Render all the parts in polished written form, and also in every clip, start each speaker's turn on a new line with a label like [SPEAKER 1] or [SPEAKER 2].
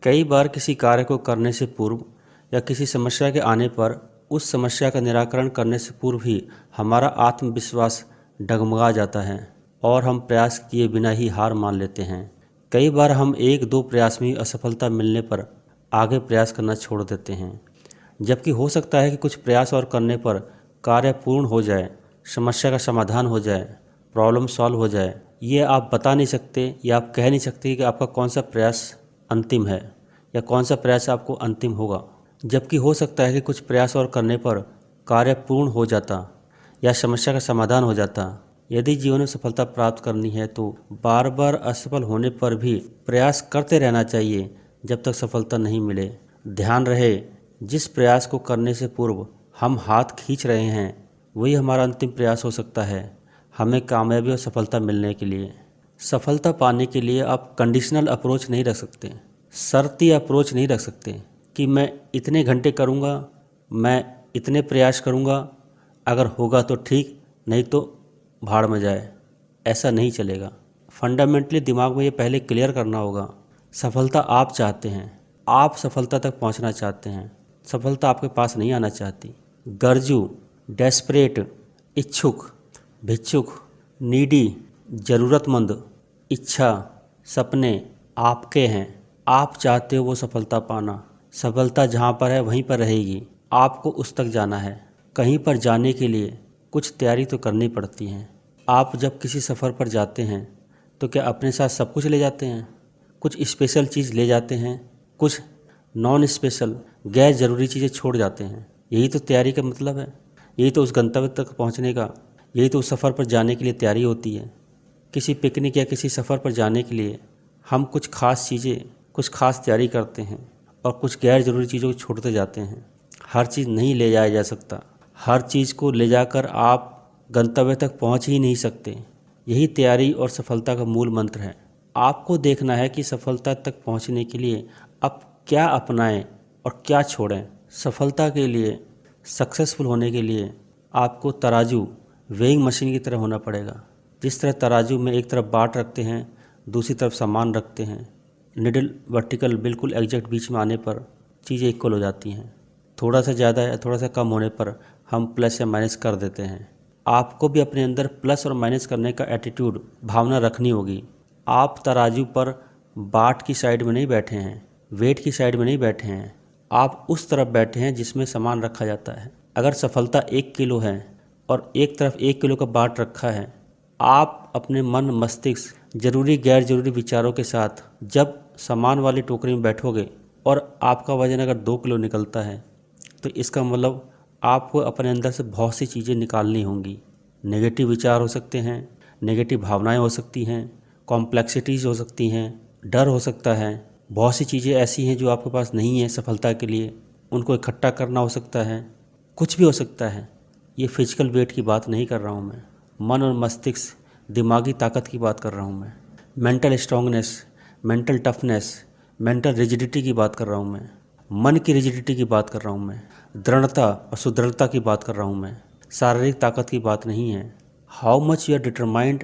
[SPEAKER 1] कई बार किसी कार्य को करने से पूर्व या किसी समस्या के आने पर उस समस्या का निराकरण करने से पूर्व ही हमारा आत्मविश्वास डगमगा जाता है और हम प्रयास किए बिना ही हार मान लेते हैं। कई बार हम एक दो प्रयास में ही असफलता मिलने पर आगे प्रयास करना छोड़ देते हैं, जबकि हो सकता है कि कुछ प्रयास और करने पर कार्य पूर्ण हो जाए, समस्या का समाधान हो जाए, प्रॉब्लम सॉल्व हो जाए। ये आप बता नहीं सकते या आप कह नहीं सकते कि आपका कौन सा प्रयास अंतिम है या कौन सा प्रयास आपको अंतिम होगा। जबकि हो सकता है कि कुछ प्रयास और करने पर कार्य पूर्ण हो जाता या समस्या का समाधान हो जाता। यदि जीवन में सफलता प्राप्त करनी है तो बार बार असफल होने पर भी प्रयास करते रहना चाहिए जब तक सफलता नहीं मिले। ध्यान रहे, जिस प्रयास को करने से पूर्व हम हाथ खींच रहे हैं वही हमारा अंतिम प्रयास हो सकता है हमें कामयाबी और सफलता मिलने के लिए। सफलता पाने के लिए आप कंडीशनल अप्रोच नहीं रख सकते, शर्ती अप्रोच नहीं रख सकते कि मैं इतने घंटे करूँगा, मैं इतने प्रयास करूँगा, अगर होगा तो ठीक, नहीं तो भाड़ में जाए। ऐसा नहीं चलेगा। फंडामेंटली दिमाग में ये पहले क्लियर करना होगा, सफलता आप चाहते हैं, आप सफलता तक पहुंचना चाहते हैं, सफलता आपके पास नहीं आना चाहती। गर्जू, डेस्परेट, इच्छुक, भिक्षुक, नीडी, ज़रूरतमंद, इच्छा, सपने आपके हैं। आप चाहते हो वो सफलता पाना। सफलता जहाँ पर है वहीं पर रहेगी, आपको उस तक जाना है। कहीं पर जाने के लिए कुछ तैयारी तो करनी पड़ती है। आप जब किसी सफ़र पर जाते हैं तो क्या अपने साथ सब कुछ ले जाते हैं? कुछ स्पेशल चीज़ ले जाते हैं, कुछ नॉन स्पेशल गैर ज़रूरी चीज़ें छोड़ जाते हैं। यही तो तैयारी का मतलब है, यही तो उस गंतव्य तक पहुंचने का, यही तो उस सफ़र पर जाने के लिए तैयारी होती है। किसी पिकनिक या किसी सफ़र पर जाने के लिए हम कुछ खास चीज़ें, कुछ खास तैयारी करते हैं और कुछ गैर ज़रूरी चीज़ों को छोड़ते जाते हैं। हर चीज़ नहीं ले जाया जा सकता, हर चीज़ को ले जाकर आप गंतव्य तक पहुंच ही नहीं सकते। यही तैयारी और सफलता का मूल मंत्र है। आपको देखना है कि सफलता तक पहुंचने के लिए आप क्या अपनाएं और क्या छोड़ें। सफलता के लिए, सक्सेसफुल होने के लिए आपको तराजू, वेइंग मशीन की तरह होना पड़ेगा। जिस तरह तराजू में एक तरफ बाट रखते हैं, दूसरी तरफ सामान रखते हैं, निडल वर्टिकल बिल्कुल एग्जैक्ट बीच में आने पर चीज़ें इक्वल हो जाती हैं। थोड़ा सा ज़्यादा या थोड़ा सा कम होने पर हम प्लस या माइनस कर देते हैं। आपको भी अपने अंदर प्लस और माइनस करने का एटीट्यूड, भावना रखनी होगी। आप तराजू पर बाट की साइड में नहीं बैठे हैं, वेट की साइड में नहीं बैठे हैं, आप उस तरफ बैठे हैं जिसमें सामान रखा जाता है। अगर सफलता 1 किलो है और एक तरफ 1 किलो का बाट रखा है, आप अपने मन मस्तिष्क, ज़रूरी गैर ज़रूरी विचारों के साथ जब सामान वाली टोकरी में बैठोगे और आपका वजन अगर 2 किलो निकलता है तो इसका मतलब आपको अपने अंदर से बहुत सी चीज़ें निकालनी होंगी। नेगेटिव विचार हो सकते हैं, नेगेटिव भावनाएं हो सकती हैं, कॉम्प्लेक्सिटीज़ हो सकती हैं, डर हो सकता है। बहुत सी चीज़ें ऐसी हैं जो आपके पास नहीं है सफलता के लिए, उनको इकट्ठा करना हो सकता है, कुछ भी हो सकता है। ये फिजिकल वेट की बात नहीं कर रहा हूँ मैं, मन और मस्तिष्क, दिमागी ताकत की बात कर रहा हूँ मैं। Mental strongness, mental toughness, mental rigidity की बात कर रहा हूँ मैं। मन की रिजिडिटी की बात कर रहा हूँ मैं। दृढ़ता और सुदृढ़ता की बात कर रहा हूँ मैं, शारीरिक ताकत की बात नहीं है। How much you are determined,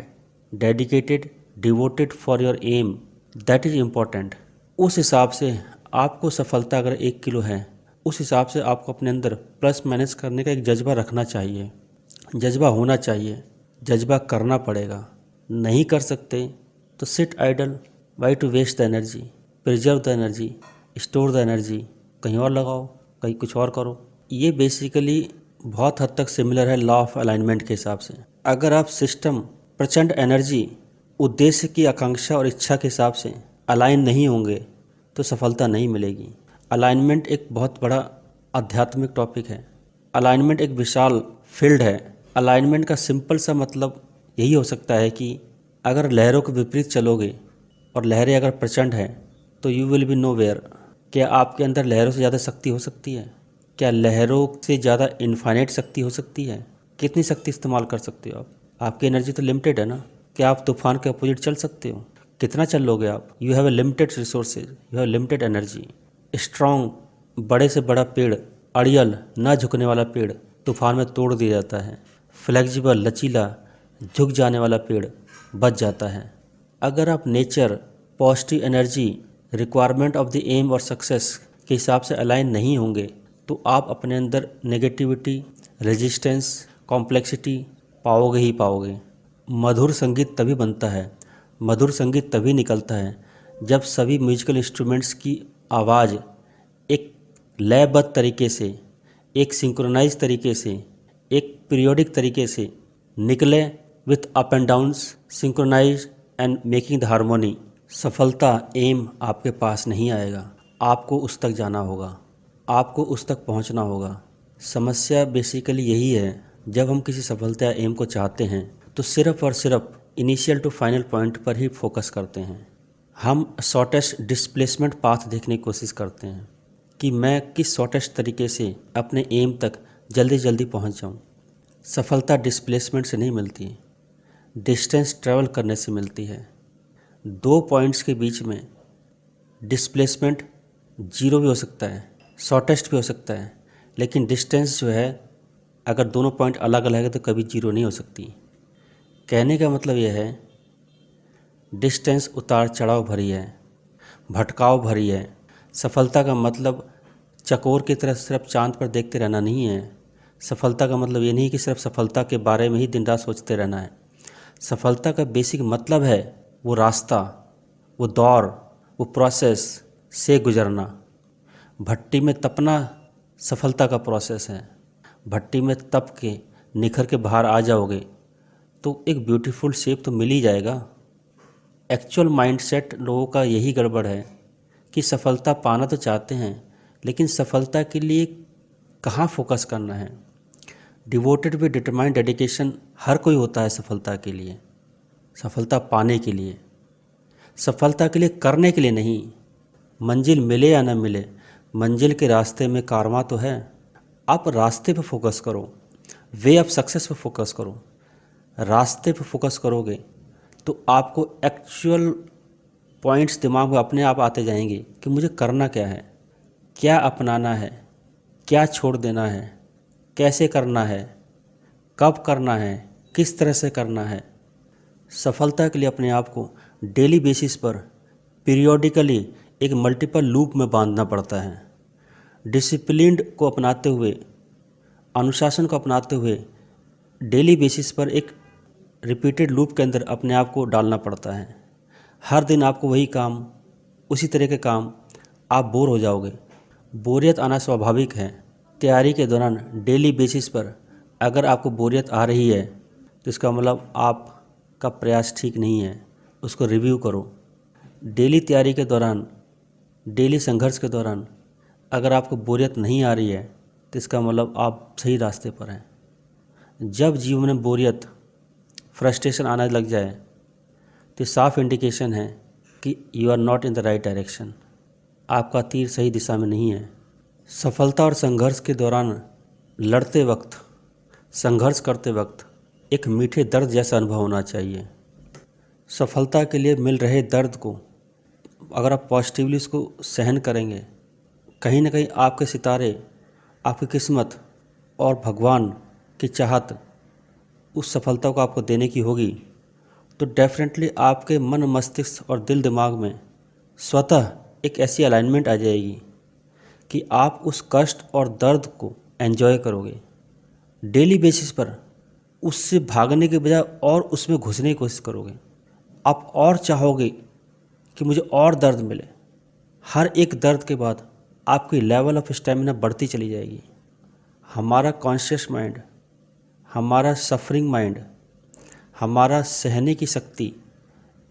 [SPEAKER 1] dedicated, devoted for your aim, that is important. उस हिसाब से आपको सफलता अगर 1 किलो है, उस हिसाब से आपको अपने अंदर प्लस माइनस करने का एक जज्बा रखना चाहिए, जज्बा होना चाहिए, जज्बा करना पड़ेगा। नहीं कर सकते तो sit idle, why to waste the energy, preserve the energy, store the energy, कहीं और लगाओ, कहीं कुछ और करो। ये बेसिकली बहुत हद तक सिमिलर है लॉ ऑफ अलाइनमेंट के हिसाब से। अगर आप सिस्टम, प्रचंड एनर्जी, उद्देश्य की आकांक्षा और इच्छा के हिसाब से अलाइन नहीं होंगे तो सफलता नहीं मिलेगी। अलाइनमेंट एक बहुत बड़ा आध्यात्मिक टॉपिक है। अलाइनमेंट एक विशाल फील्ड है। अलाइनमेंट का सिंपल सा मतलब यही हो सकता है कि अगर लहरों के विपरीत चलोगे और लहरें अगर प्रचंड हैं तो you will be nowhere. क्या आपके अंदर लहरों से ज़्यादा शक्ति हो सकती है? क्या लहरों से ज़्यादा इनफाइनाइट शक्ति हो सकती है? कितनी शक्ति इस्तेमाल कर सकते हो आप? आपकी एनर्जी तो लिमिटेड है ना। क्या आप तूफान के अपोजिट चल सकते हो? कितना चल लोगे आप? You have a limited resources, you have limited energy. Strong, बड़े से बड़ा पेड़, अड़ियल, ना झुकने वाला पेड़ तूफान में तोड़ दिया जाता है। फ्लेक्सिबल, लचीला, झुक जाने वाला पेड़ बच जाता है। अगर आप nature, positive energy, requirement of the aim और सक्सेस के हिसाब से अलाइन नहीं होंगे तो आप अपने अंदर नेगेटिविटी, रेजिस्टेंस, कॉम्प्लेक्सिटी पाओगे ही पाओगे। मधुर संगीत तभी बनता है, मधुर संगीत तभी निकलता है जब सभी म्यूजिकल इंस्ट्रूमेंट्स की आवाज़ एक लयबद्ध तरीके से, एक सिंक्रोनाइज तरीके से, एक पीरियोडिक तरीके से निकले with up and downs, synchronize and making the harmony. सफलता एम आपके पास नहीं आएगा, आपको उस तक जाना होगा, आपको उस तक पहुंचना होगा। समस्या बेसिकली यही है, जब हम किसी सफलता या एम को चाहते हैं तो सिर्फ और सिर्फ इनिशियल टू फाइनल पॉइंट पर ही फोकस करते हैं। हम शॉर्टेस्ट डिस्प्लेसमेंट पाथ देखने की कोशिश करते हैं कि मैं किस शॉर्टेस्ट तरीके से अपने एम तक जल्दी जल्दी पहुंच जाऊं। सफलता डिस्प्लेसमेंट से नहीं मिलती, डिस्टेंस ट्रैवल करने से मिलती है। 2 पॉइंट्स के बीच में डिस्प्लेसमेंट 0 भी हो सकता है, शॉर्टेस्ट भी हो सकता है, लेकिन डिस्टेंस जो है अगर दोनों पॉइंट अलग अलग है तो कभी 0 नहीं हो सकती। कहने का मतलब यह है, डिस्टेंस उतार चढ़ाव भरी है, भटकाव भरी है। सफलता का मतलब चकोर की तरह सिर्फ चांद पर देखते रहना नहीं है। सफलता का मतलब ये नहीं कि सिर्फ सफलता के बारे में ही दिन रात सोचते रहना है। सफलता का बेसिक मतलब है वो रास्ता, वो दौर, वो प्रोसेस से गुजरना। भट्टी में तपना सफलता का प्रोसेस है। भट्टी में तप के निखर के बाहर आ जाओगे तो एक ब्यूटीफुल शेप तो मिल ही जाएगा। एक्चुअल माइंडसेट लोगों का यही गड़बड़ है कि सफलता पाना तो चाहते हैं, लेकिन सफलता के लिए कहाँ फोकस करना है। डिवोटेड विद डिटरमाइंड डेडिकेशन हर कोई होता है सफलता के लिए, सफलता पाने के लिए, सफलता के लिए करने के लिए नहीं। मंजिल मिले या ना मिले, मंजिल के रास्ते में कारवां तो है। आप रास्ते पर फोकस करो, वे ऑफ सक्सेस पर फोकस करो। रास्ते पर फोकस करोगे तो आपको एक्चुअल पॉइंट्स दिमाग में अपने आप आते जाएंगे कि मुझे करना क्या है, क्या अपनाना है, क्या छोड़ देना है, कैसे करना है, कब करना है, किस तरह से करना है। सफलता के लिए अपने आप को डेली बेसिस पर पीरियोडिकली एक मल्टीपल लूप में बांधना पड़ता है। डिसिप्लिन्ड को अपनाते हुए, अनुशासन को अपनाते हुए डेली बेसिस पर एक रिपीटेड लूप के अंदर अपने आप को डालना पड़ता है। हर दिन आपको वही काम, उसी तरह के काम, आप बोर हो जाओगे। बोरियत आना स्वाभाविक है। तैयारी के दौरान डेली बेसिस पर अगर आपको बोरियत आ रही है तो इसका मतलब आपका प्रयास ठीक नहीं है, उसको रिव्यू करो। डेली तैयारी के दौरान, डेली संघर्ष के दौरान अगर आपको बोरियत नहीं आ रही है तो इसका मतलब आप सही रास्ते पर हैं। जब जीवन में बोरियत, फ्रस्ट्रेशन आने लग जाए तो साफ इंडिकेशन है कि you are not in the right direction, आपका तीर सही दिशा में नहीं है। सफलता और संघर्ष के दौरान लड़ते वक्त, संघर्ष करते वक्त एक मीठे दर्द जैसा अनुभव होना चाहिए। सफलता के लिए मिल रहे दर्द को अगर आप पॉजिटिवली उसको सहन करेंगे, कहीं ना कहीं आपके सितारे, आपकी किस्मत और भगवान की चाहत उस सफलता को आपको देने की होगी, तो डेफिनेटली आपके मन, मस्तिष्क और दिल दिमाग में स्वतः एक ऐसी अलाइनमेंट आ जाएगी कि आप उस कष्ट और दर्द को एंजॉय करोगे। डेली बेसिस पर उससे भागने के बजाय और उसमें घुसने की कोशिश करोगे। आप और चाहोगे कि मुझे और दर्द मिले। हर एक दर्द के बाद आपकी लेवल ऑफ स्टेमिना बढ़ती चली जाएगी। हमारा कॉन्शियस माइंड, हमारा सफरिंग माइंड, हमारा सहने की शक्ति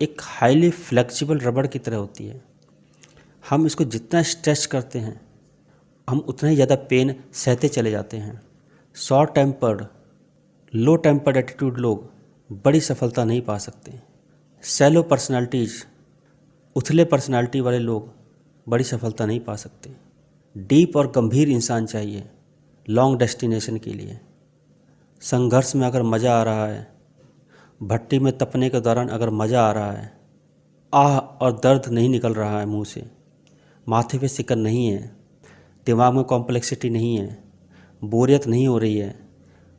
[SPEAKER 1] एक हाईली फ्लेक्सिबल रबड़ की तरह होती है। हम इसको जितना स्ट्रेच करते हैं हम उतना ही ज़्यादा पेन सहते चले जाते हैं। शॉर्ट टेम्पर्ड, लो टेम्पर्ड एटीट्यूड लोग बड़ी सफलता नहीं पा सकते। सैलो पर्सनालिटीज़, उथले पर्सनालिटी वाले लोग बड़ी सफलता नहीं पा सकते। डीप और गंभीर इंसान चाहिए लॉन्ग डेस्टिनेशन के लिए। संघर्ष में अगर मज़ा आ रहा है, भट्टी में तपने के दौरान अगर मज़ा आ रहा है, आह और दर्द नहीं निकल रहा है मुंह से, माथे पे सिकन नहीं है, दिमाग में कॉम्प्लेक्सिटी नहीं है, बोरियत नहीं हो रही है,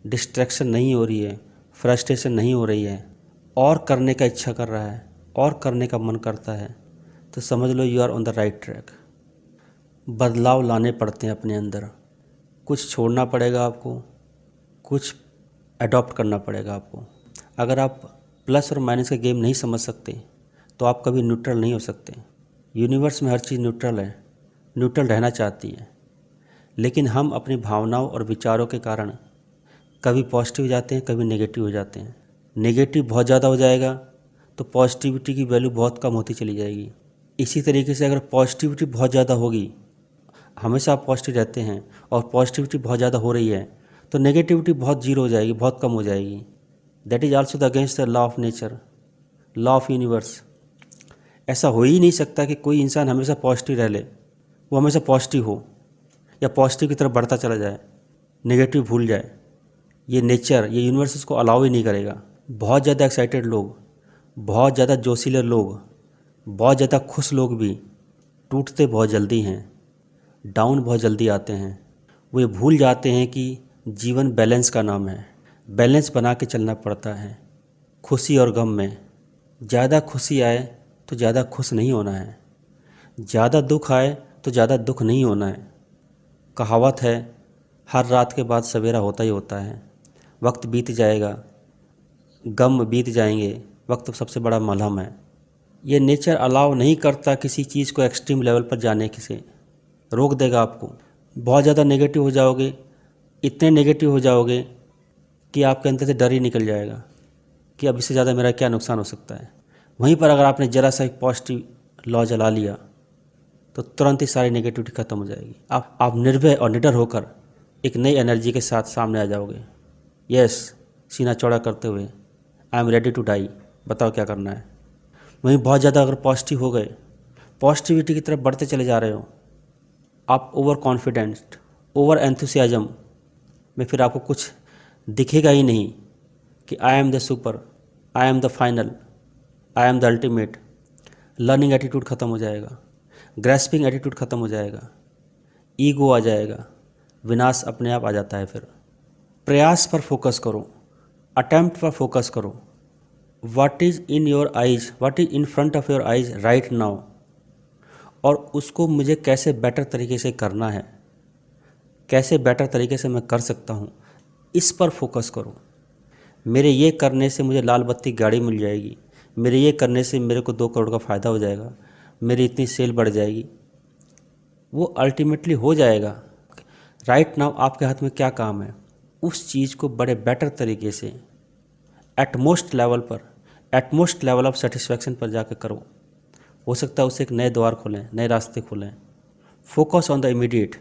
[SPEAKER 1] डिस्ट्रैक्शन नहीं हो रही है, फ्रस्ट्रेशन नहीं हो रही है, और करने का इच्छा कर रहा है और करने का मन करता है, तो समझ लो you are on the right track. बदलाव लाने पड़ते हैं अपने अंदर, कुछ छोड़ना पड़ेगा आपको, कुछ अडॉप्ट करना पड़ेगा आपको। अगर आप प्लस और माइनस का गेम नहीं समझ सकते तो आप कभी न्यूट्रल नहीं हो सकते। यूनिवर्स में हर चीज़ न्यूट्रल है, न्यूट्रल रहना चाहती है, लेकिन हम अपनी भावनाओं और विचारों के कारण कभी पॉजिटिव हो जाते हैं, कभी नेगेटिव हो जाते हैं। नेगेटिव बहुत ज़्यादा हो जाएगा तो पॉजिटिविटी की वैल्यू बहुत कम होती चली जाएगी। इसी तरीके से अगर पॉजिटिविटी बहुत ज़्यादा होगी, हमेशा आप पॉजिटिव रहते हैं और पॉजिटिविटी बहुत ज़्यादा हो रही है तो नेगेटिविटी बहुत जीरो हो जाएगी, बहुत कम हो जाएगी। That is also the against the law of nature, law of universe. ऐसा हो ही नहीं सकता कि कोई इंसान हमेशा पॉजिटिव रह ले, वो हमेशा पॉजिटिव हो या पॉजिटिव की तरफ बढ़ता चला जाए, नेगेटिव भूल जाए। ये नेचर, ये यूनिवर्स इसको अलाउ ही नहीं करेगा। बहुत ज़्यादा एक्साइटेड लोग, बहुत ज़्यादा जोशीले लोग, बहुत ज़्यादा खुश लोग भी टूटते बहुत जल्दी हैं, डाउन बहुत जल्दी आते हैं। वो ये भूल जाते हैं कि जीवन बैलेंस का नाम है, बैलेंस बना के चलना पड़ता है खुशी और गम में। ज़्यादा खुशी आए तो ज़्यादा खुश नहीं होना है, ज़्यादा दुख आए तो ज़्यादा दुख नहीं होना है। कहावत है, हर रात के बाद सवेरा होता ही होता है। वक्त बीत जाएगा, गम बीत जाएंगे, वक्त सबसे बड़ा मलहम है। ये नेचर अलाउ नहीं करता किसी चीज़ को एक्सट्रीम लेवल पर जाने से, रोक देगा आपको। बहुत ज़्यादा नेगेटिव हो जाओगे, इतने नेगेटिव हो जाओगे कि आपके अंदर से डर ही निकल जाएगा कि अब इससे ज़्यादा मेरा क्या नुकसान हो सकता है। वहीं पर अगर आपने ज़रा सा एक पॉजिटिव लॉ जला लिया तो तुरंत ही सारी नेगेटिविटी खत्म हो जाएगी। आप निर्भय और निडर होकर एक नई एनर्जी के साथ सामने आ जाओगे। यस, सीना चौड़ा करते हुए, I am ready to die, बताओ क्या करना है। वहीं बहुत ज़्यादा अगर पॉजिटिव हो गए, पॉजिटिविटी की तरफ बढ़ते चले जा रहे हो, आप ओवर कॉन्फिडेंट, ओवर एंथुसियाज्म में फिर आपको कुछ दिखेगा ही नहीं कि I am the super, I am the final, I am the ultimate. Learning attitude ख़त्म हो जाएगा, ग्रेस्पिंग एटीट्यूड ख़त्म हो जाएगा, ईगो आ जाएगा, विनाश अपने आप आ जाता है। फिर प्रयास पर फोकस करो, अटेम्प्ट पर फोकस करो। What is in your eyes, what is in front of your eyes right now, और उसको मुझे कैसे बेटर तरीके से करना है, कैसे बेटर तरीके से मैं कर सकता हूँ, इस पर फोकस करो। मेरे ये करने से मुझे लाल बत्ती गाड़ी मिल जाएगी, मेरे ये करने से मेरे को 2 करोड़ का फ़ायदा हो जाएगा, मेरी इतनी सेल बढ़ जाएगी। वो अल्टीमेटली हो जाएगा। राइट नाउ आपके हाथ में क्या काम है, उस चीज़ को बड़े बेटर तरीके से एटमोस्ट लेवल पर, एटमोस्ट लेवल ऑफ सेटिस्फैक्शन पर जाकर करो। हो सकता है उससे एक नए द्वार खोलें, नए रास्ते खोलें। Focus on the immediate,